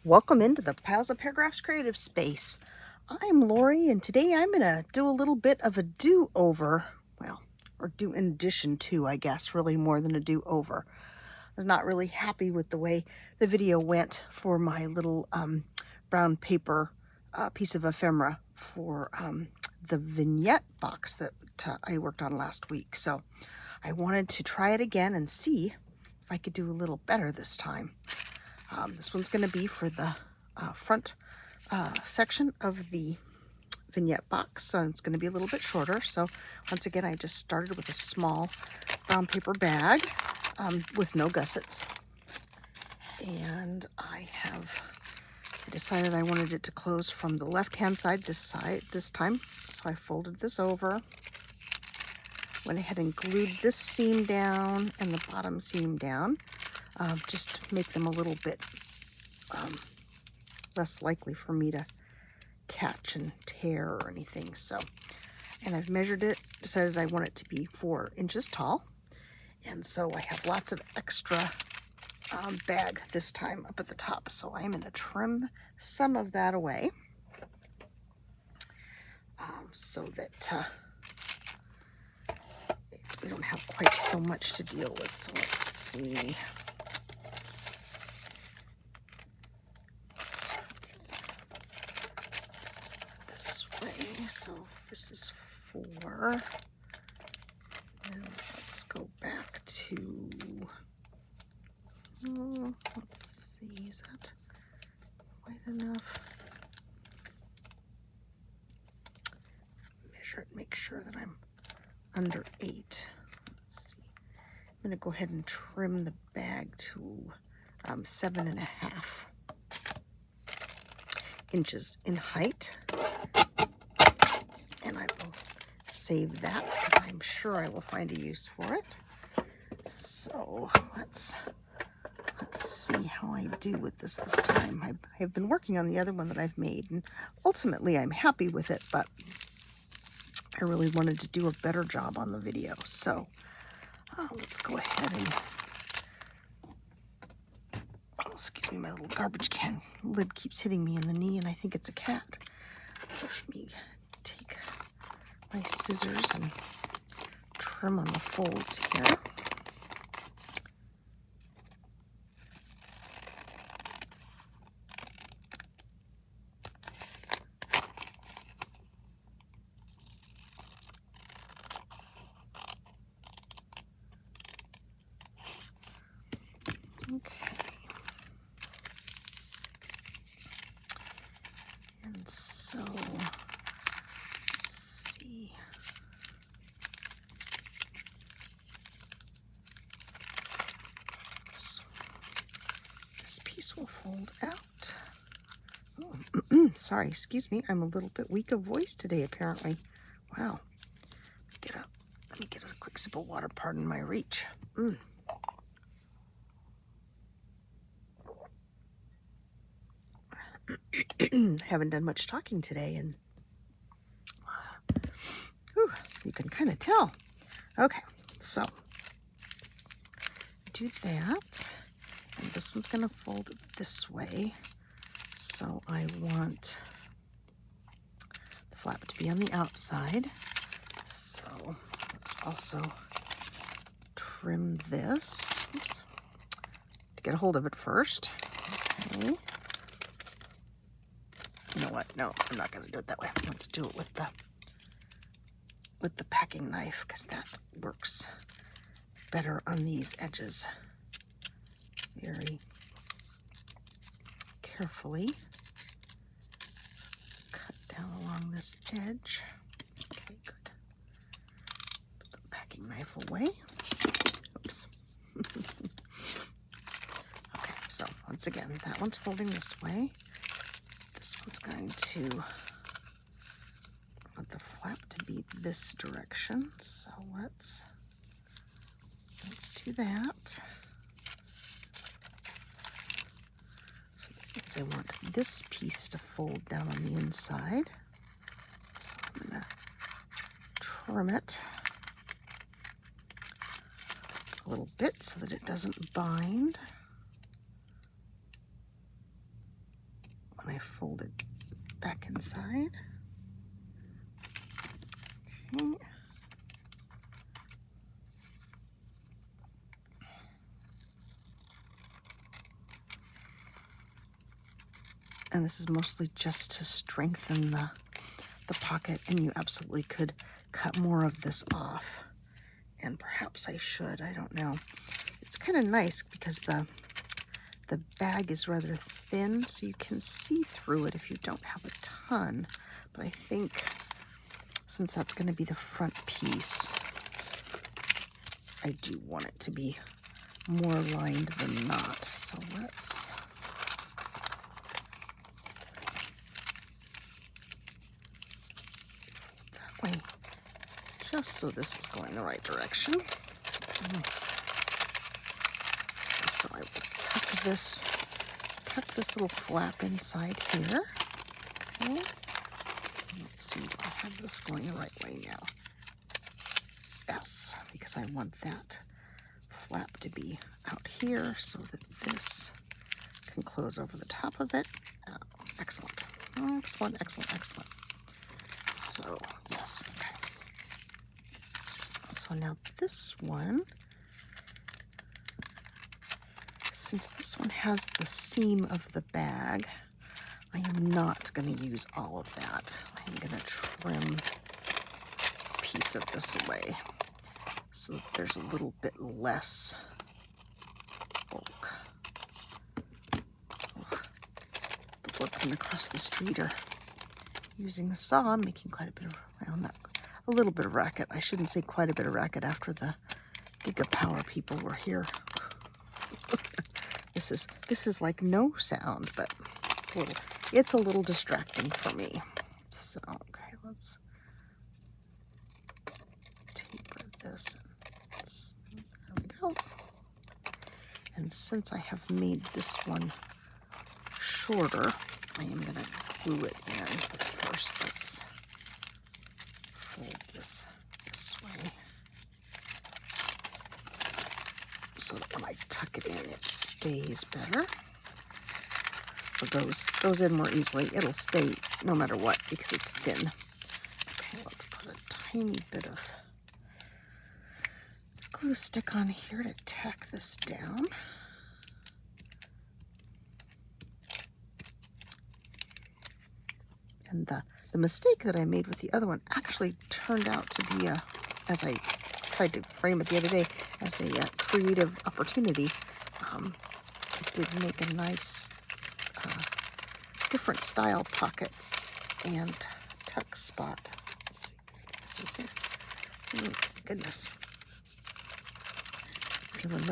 Welcome into the Piles of Paragraphs creative space. I'm Lori, and today I'm going to do a little bit of a do-over. Well, or do in addition to, I guess, really more than a do-over. I was not really happy with the way the video went for my little brown paper piece of ephemera for the vignette box that I worked on last week. So I wanted to try it again and see if I could do a little better this time. This one's going to be for the front section of the vignette box, so it's going to be a little bit shorter. So once again, I just started with a small brown paper bag with no gussets, and I decided I wanted it to close from the left-hand side this time, so I folded this over, went ahead and glued this seam down and the bottom seam down, just to make them a little bit less likely for me to catch and tear or anything. So, and I've measured it, decided I want it to be 4 inches tall, and so I have lots of extra bag this time up at the top, so I'm going to trim some of that away so that we don't have quite so much to deal with. So let's see. So this is 4. And let's go back to, let's see, is that quite enough? Measure it, make sure that I'm under 8. Let's see. I'm going to go ahead and trim the bag to 7.5 inches in height. And I will save that because I'm sure I will find a use for it. So let's see how I do with this time. I've been working on the other one that I've made, and ultimately I'm happy with it, but I really wanted to do a better job on the video. So let's go ahead and, oh, excuse me, my little garbage can lid keeps hitting me in the knee, and I think it's a cat. Let me take my scissors and trim on the folds here. Okay. And so will fold out. Oh, sorry, excuse me. I'm a little bit weak of voice today, apparently. Wow. Let me get a quick sip of water. Pardon my reach. Haven't done much talking today, and you can kind of tell. Okay, so do that. And this one's going to fold this way, so I want the flap to be on the outside. So let's also trim this. Oops. To get a hold of it first. Okay. You know what? No, I'm not going to do it that way. Let's do it with the packing knife, because that works better on these edges. Very carefully cut down along this edge. Okay, good. Put the packing knife away. Oops. Okay, so once again, that one's folding this way. This one's going to want the flap to be this direction. So let's do that. I want this piece to fold down on the inside, so I'm going to trim it a little bit so that it doesn't bind. when I fold it back inside. Okay. And this is mostly just to strengthen the pocket, and you absolutely could cut more of this off. And perhaps I should, I don't know. It's kind of nice because the bag is rather thin, so you can see through it if you don't have a ton. But I think since that's going to be the front piece, I do want it to be more lined than not. So let's that way, just so this is going the right direction. So I will tuck this little flap inside here. Okay. Let's see, do I have this going the right way now? Yes, because I want that flap to be out here so that this can close over the top of it. Oh, excellent. Excellent, excellent, excellent. So, yes, okay. So now this one, since this one has the seam of the bag, I am not going to use all of that. I'm going to trim a piece of this away so that there's a little bit less bulk. Oh, the workmen across the street are using the saw, making quite a bit of, well, not a little bit of racket. I shouldn't say quite a bit of racket after the Gigapower people were here. This is like no sound, but it's a little distracting for me. So, okay, let's taper this. There we go. And since I have made this one shorter, I am going to glue it in. But first, let's fold this way, so that when I tuck it in, it stays better. Or goes in more easily. It'll stay no matter what because it's thin. Okay, let's put a tiny bit of glue stick on here to tack this down. And the mistake that I made with the other one actually turned out to be as I tried to frame it the other day, as a creative opportunity. It did make a nice different style pocket and tuck spot. Let's see here. Oh, goodness. Feeling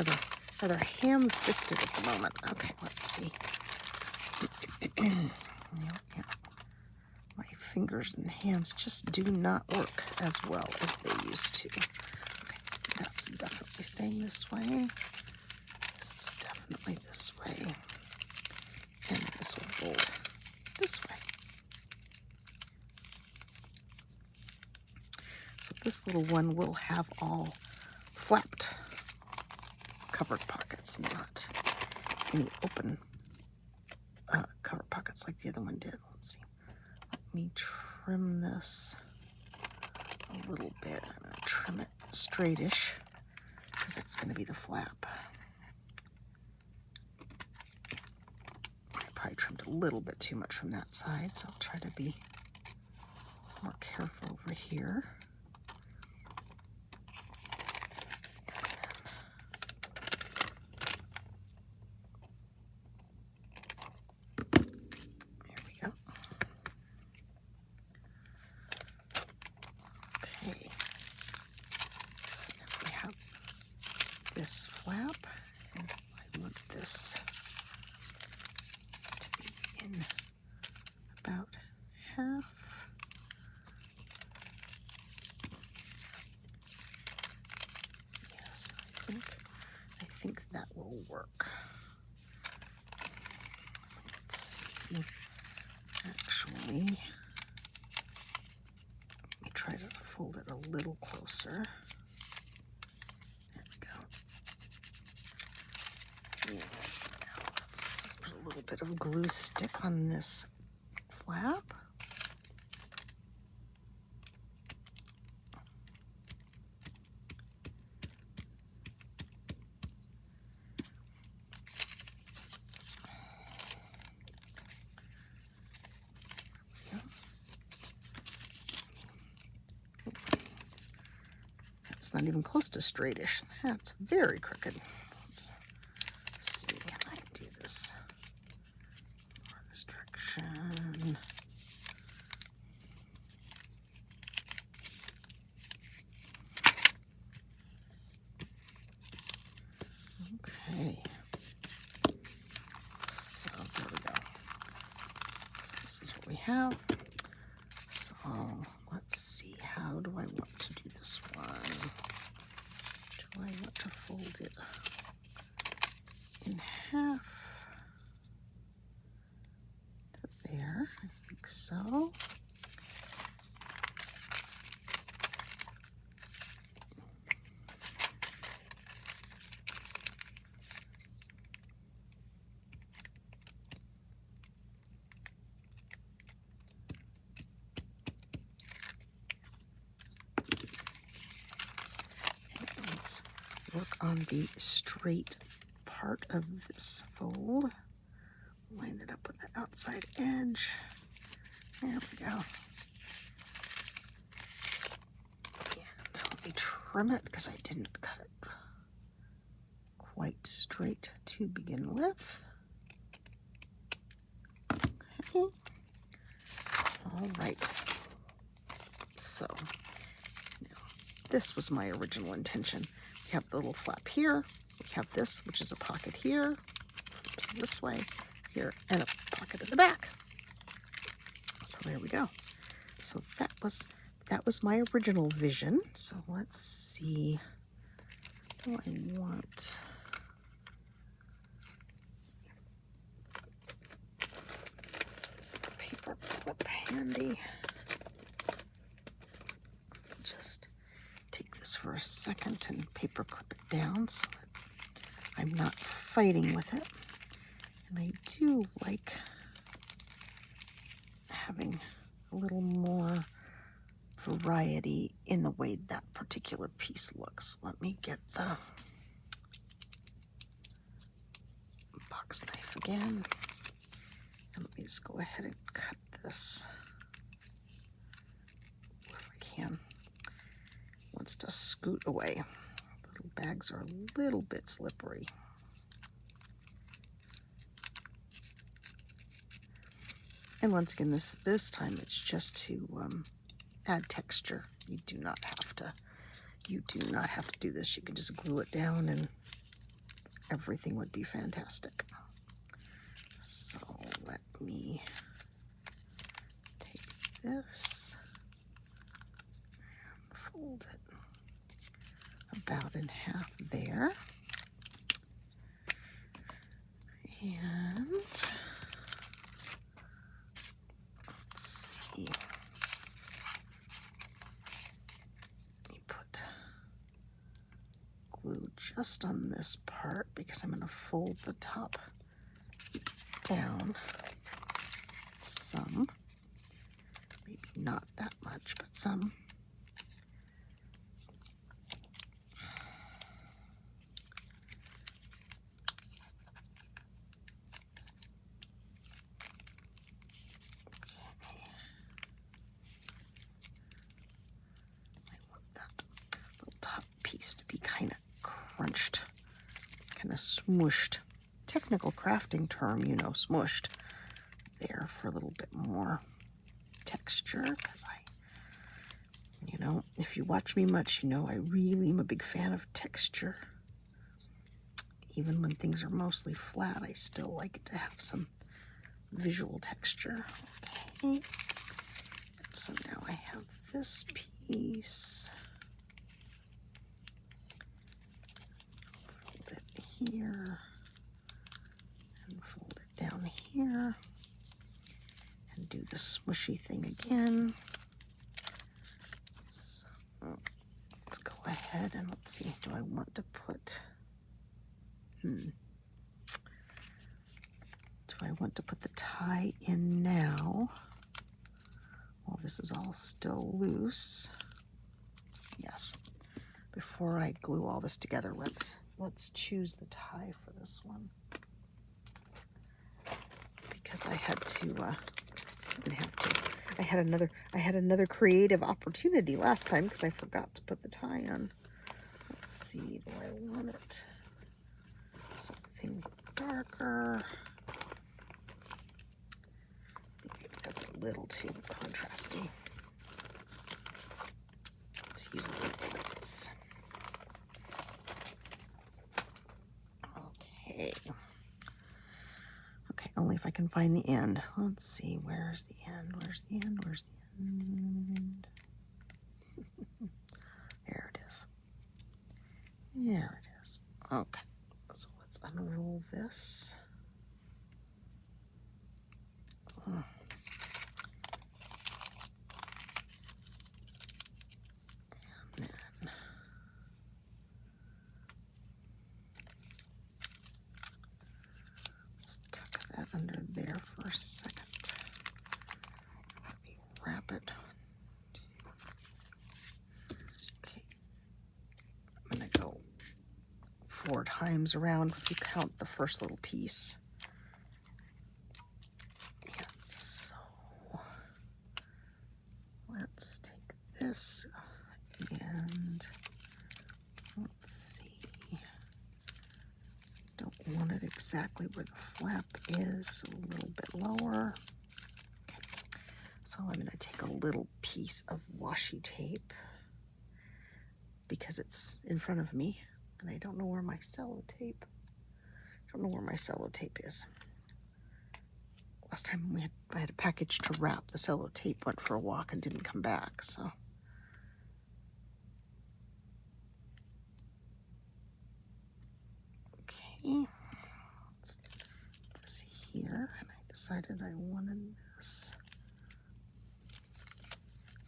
rather ham-fisted at the moment. Okay, let's see. Yeah. My fingers and hands just do not work as well as they used to. Okay, that's definitely staying this way. This is definitely this way. And this will fold this way. So this little one will have all flapped covered pockets, not any open covered pockets like the other one did. Let's see. Let me trim this a little bit. I'm going to trim it straightish because it's going to be the flap. I probably trimmed a little bit too much from that side, so I'll try to be more careful over here. There we go. Okay, so now we have this flap, and I want this to be in about half. Yes, I think that will work. So let's see. Actually, let me try to fold it a little closer. There we go. Yeah, now let's put a little bit of glue stick on this flap. That's not even close to straightish. That's very crooked. Let's see, can I do this more this direction? Okay. So there we go. So this is what we have. So let's see, how do I want to do this one? Do I want to fold it in half to there? I think so. Let's work on the straight part of this fold. Line it up with the outside edge. There we go. And let me trim it because I didn't cut it quite straight to begin with. Okay. All right. So now this was my original intention. We have the little flap here. We have this, which is a pocket here. Flips this way here, and a pocket at the back. So there we go. So that was my original vision. So let's see. Do I want a paper clip handy? Just take this for a second and paper clip it down so that I'm not fighting with it. And I do like having a little more variety in the way that particular piece looks. Let me get the box knife again. And let me just go ahead and cut this if I can. It wants to scoot away. Little bags are a little bit slippery. And once again, this time it's just to add texture. You do not have to do this. You can just glue it down and everything would be fantastic. So let me take this and fold it about in half there. And glue just on this part because I'm going to fold the top down some, maybe not that much, but some. Okay. I want that little top piece to be kind of crunched, kind of smooshed. Technical crafting term, you know, smooshed there for a little bit more texture, because you know, if you watch me much, you know I really am a big fan of texture. Even when things are mostly flat, I still like it to have some visual texture. Okay, so now I have this piece. Here and fold it down here and do the smushy thing again. So let's go ahead and let's see, do I want to put do Do I want to put the tie in now? Well, this is all still loose. Yes. Before I glue all this together, let's choose the tie for this one. Because I had to, didn't have to. I had another creative opportunity last time because I forgot to put the tie on. Let's see, do I want it something darker? Maybe that's a little too contrasty. Let's use the lips. Okay. Okay, only if I can find the end. Let's see, where's the end? Where's the end? Where's the end? There it is. There it is. Okay, so let's unroll this. And then let's tuck that under there for a second. Let me wrap it. Okay, I'm gonna go 4 times around if you count the first little piece. And so let's take this and let's see. Don't want it exactly where the flap is, so a little bit lower. Okay. So I'm going to take a little piece of washi tape because it's in front of me and I don't know where my sellotape. Is. Last time I had a package to wrap. The sellotape went for a walk and didn't come back, so. Okay, let's put this here, and I decided I wanted this.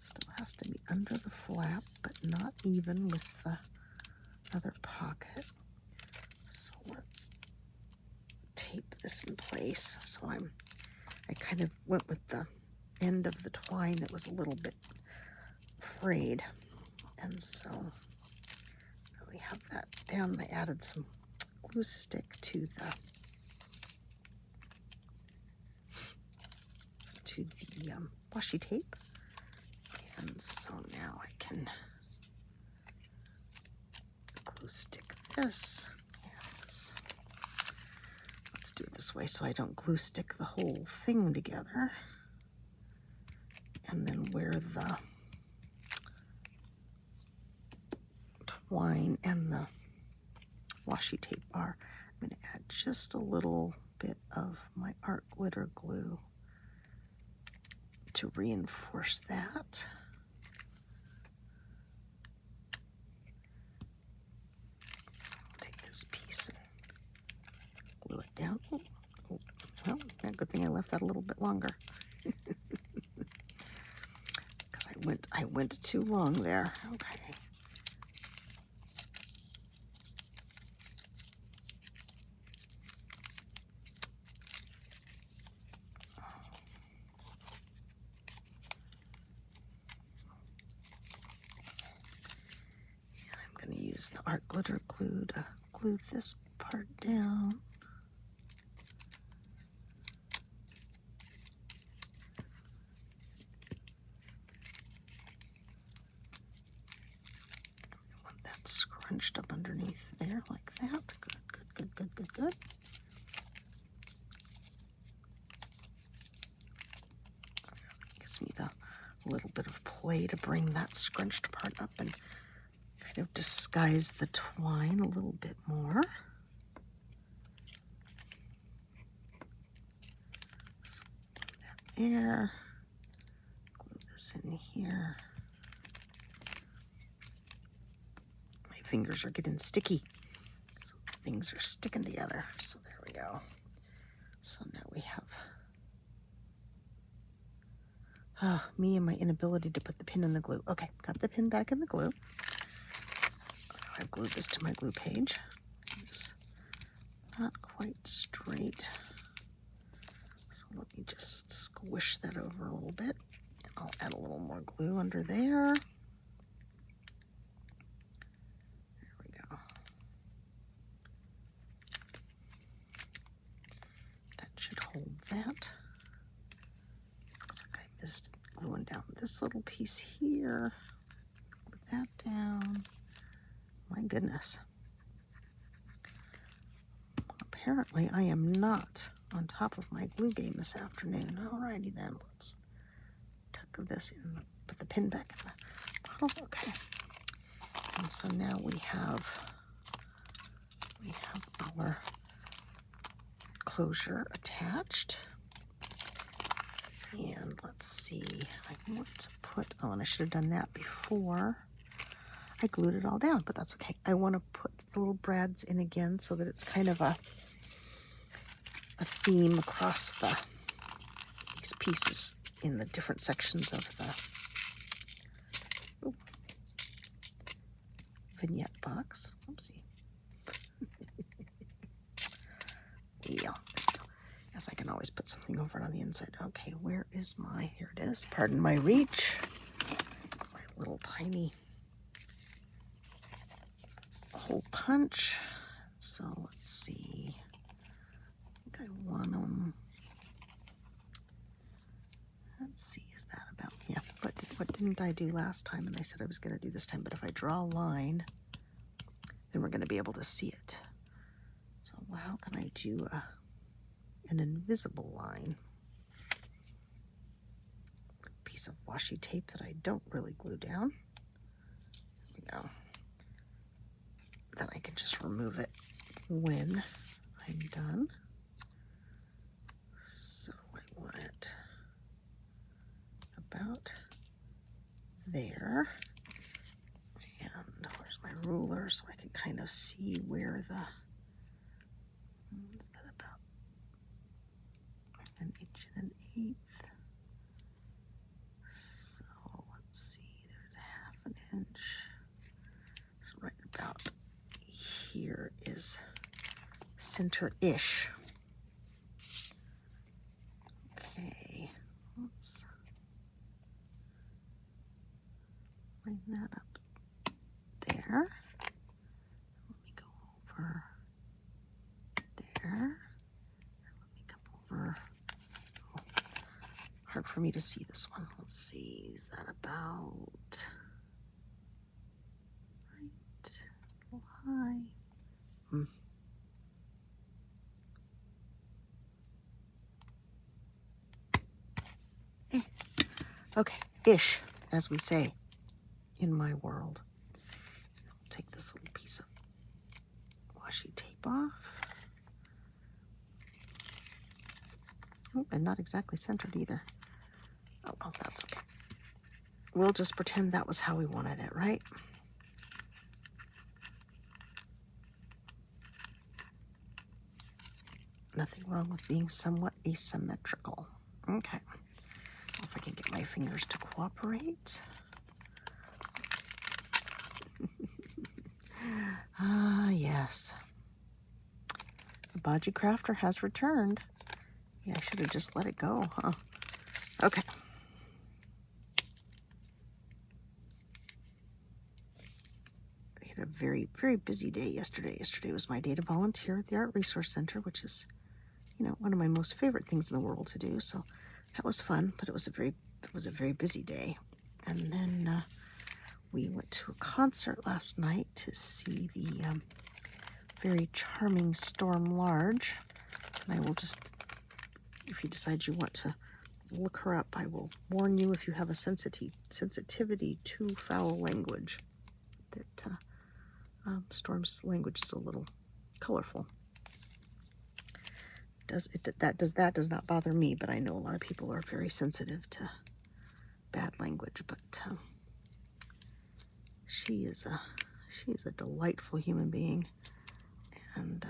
Still has to be under the flap, but not even with the other pocket. So let's tape this in place. So I kind of went with the end of the twine that was a little bit frayed, and so now we have that down. I added some glue stick to the washi tape, and so now I can glue stick this. Yeah, let's do it this way so I don't glue stick the whole thing together. And then where the twine and the washi tape are, I'm going to add just a little bit of my art glitter glue to reinforce that. I'll take this piece and glue it down. Oh, well, yeah, good thing I left that a little bit longer. Because I went too long there. Okay. Use the art glitter glue to glue this part down. I want that scrunched up underneath there like that. Good. Gives me the little bit of play to bring that scrunched part up and kind of disguise the twine a little bit more. Put that there. Glue this in here. My fingers are getting sticky, so things are sticking together. So there we go. So now we have me and my inability to put the pin in the glue. Okay, got the pin back in the glue. I've glued this to my glue page. It's not quite straight. Let me just squish that over a little bit. I'll add a little more glue under there. There we go. That should hold that. Looks like I missed gluing down this little piece here. Glue that down. My goodness. Apparently I am not on top of my glue game this afternoon. Alrighty then, let's tuck this in, put the pin back in the bottle. Okay. And so now we have our closure attached. And let's see, I want to put, oh, and I should have done that before I glued it all down, but that's okay. I want to put the little brads in again so that it's kind of a theme across these pieces in the different sections of the vignette box. Oopsie. Yeah. Yes, I can always put something over it on the inside. Okay, where is my, here it is. Pardon my reach. My little tiny hole punch. So let's see. I think I want them. Let's see, is that about, yeah, what didn't I do last time? And I said I was going to do this time, but if I draw a line, then we're going to be able to see it. So how can I do an invisible line? A piece of washi tape that I don't really glue down. There we go. Then I can just remove it when I'm done. So I want it about there. And where's my ruler so I can kind of see where the, is that about an inch and an eighth? So let's see, there's half an inch. So right about here is center-ish. Okay, let's line that up there. Let me go over there. Let me come over. Oh, hard for me to see this one. Let's see, is that about right? A little high. Okay, ish, as we say in my world. I'll take this little piece of washi tape off. Oh, and not exactly centered either. Oh, well, that's okay. We'll just pretend that was how we wanted it, right? Nothing wrong with being somewhat asymmetrical. Okay. If I can get my fingers to cooperate. Ah, yes. The Bodgy Crafter has returned. Yeah, I should have just let it go, huh? Okay. I had a very, very busy day yesterday. Yesterday was my day to volunteer at the Art Resource Center, which is, you know, one of my most favorite things in the world to do. So that was fun, but it was a very busy day. And then we went to a concert last night to see the very charming Storm Large. And I will just, if you decide you want to look her up, I will warn you if you have a sensitivity to foul language, that Storm's language is a little colorful. That does not bother me, but I know a lot of people are very sensitive to bad language. But she is a delightful human being, and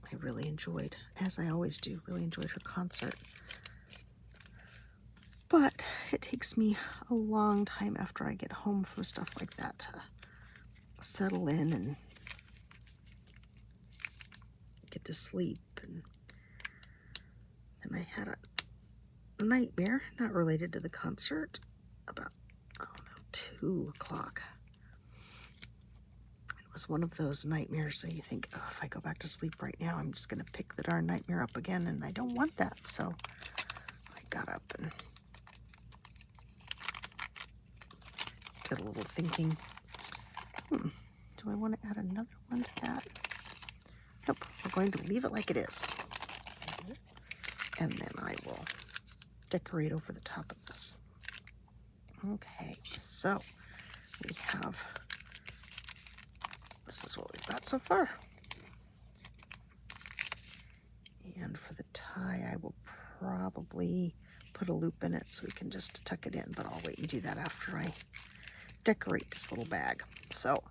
I really enjoyed, as I always do, really enjoyed her concert. But it takes me a long time after I get home from stuff like that to settle in and to sleep, and then I had a nightmare, not related to the concert, about, I don't know, 2 o'clock. It was one of those nightmares, so you think, oh, if I go back to sleep right now, I'm just going to pick the darn nightmare up again, and I don't want that. So I got up and did a little thinking. Do I want to add another one to that? Nope, we're going to leave it like it is. And then I will decorate over the top of this. Okay, so we have, this is what we've got so far. And for the tie, I will probably put a loop in it so we can just tuck it in, but I'll wait and do that after I decorate this little bag. So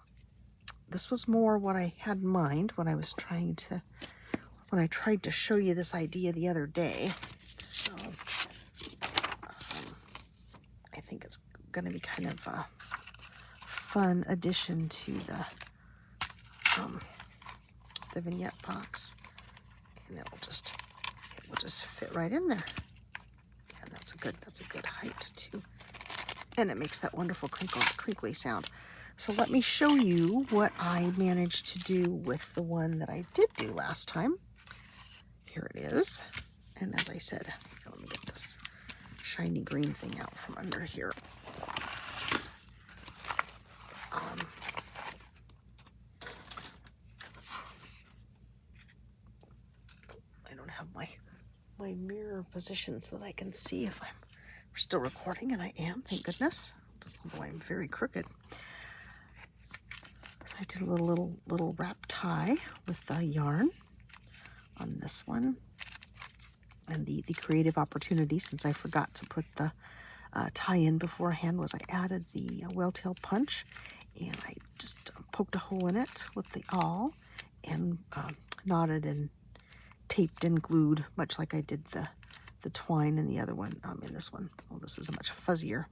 this was more what I had in mind when I was trying to, when I tried to show you this idea the other day. So I think it's going to be kind of a fun addition to the vignette box, and it will just fit right in there. And that's a good height too, and it makes that wonderful crinkly sound. So let me show you what I managed to do with the one that I did do last time. Here it is. And as I said, let me get this shiny green thing out from under here. I don't have my mirror positioned so that I can see if I'm still recording, and I am, thank goodness, although I'm very crooked. So I did a little wrap tie with yarn on this one. And the creative opportunity, since I forgot to put the tie in beforehand, was I added the whale-tail punch, and I just poked a hole in it with the awl and knotted and taped and glued, much like I did the twine in the other one, in this one. Oh, this is a much fuzzier.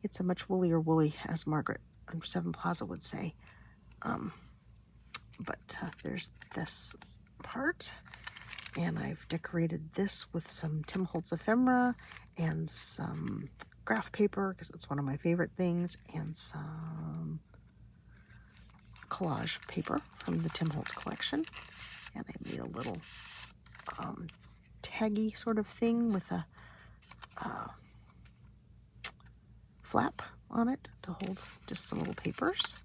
It's a much woollier woolly, as Margaret on Seven Plaza would say. But there's this part. And I've decorated this with some Tim Holtz ephemera and some graph paper, because it's one of my favorite things, and some collage paper from the Tim Holtz collection. And I made a little taggy sort of thing with a flap on it to hold just some little papers.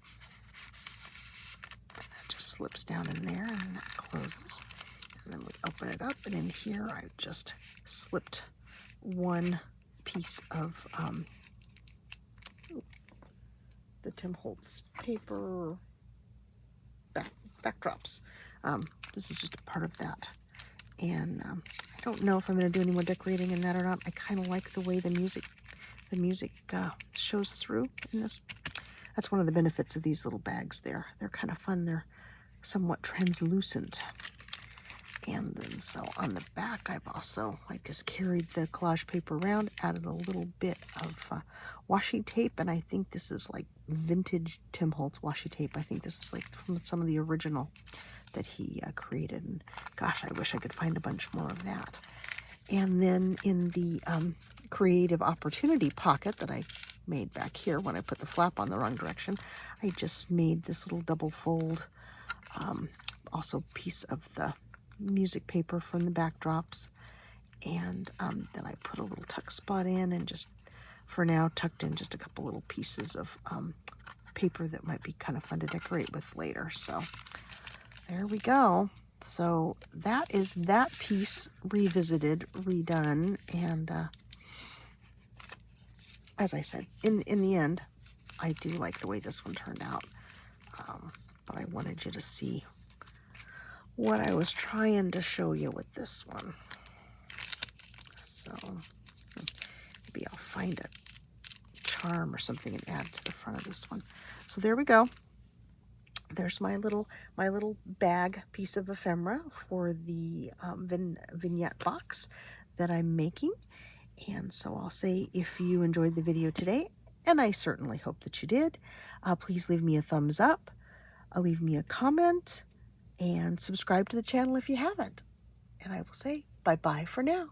That just slips down in there, and that closes. And then we open it up, and in here I just slipped one piece of the Tim Holtz paper backdrops. This is just a part of that. And I don't know if I'm going to do any more decorating in that or not. I kind of like the way the music shows through in this. That's one of the benefits of these little bags there. They're kind of fun. They're somewhat translucent. And then so on the back, I just carried the collage paper around, added a little bit of washi tape, and I think this is like vintage Tim Holtz washi tape. I think this is like from some of the original that he created. And gosh, I wish I could find a bunch more of that. And then in the creative opportunity pocket that I made back here when I put the flap on the wrong direction, I just made this little double fold, also piece of the music paper from the backdrops, and then I put a little tuck spot in, and just for now tucked in just a couple little pieces of paper that might be kind of fun to decorate with later. So there we go. So that is that piece revisited, redone, and as I said, in the end, I do like the way this one turned out, but I wanted you to see what I was trying to show you with this one. So maybe I'll find a charm or something and add to the front of this one. So there we go. There's my little bag piece of ephemera for the vignette box that I'm making. And so I'll say, if you enjoyed the video today, and I certainly hope that you did, please leave me a thumbs up, leave me a comment, and subscribe to the channel if you haven't. And I will say bye-bye for now.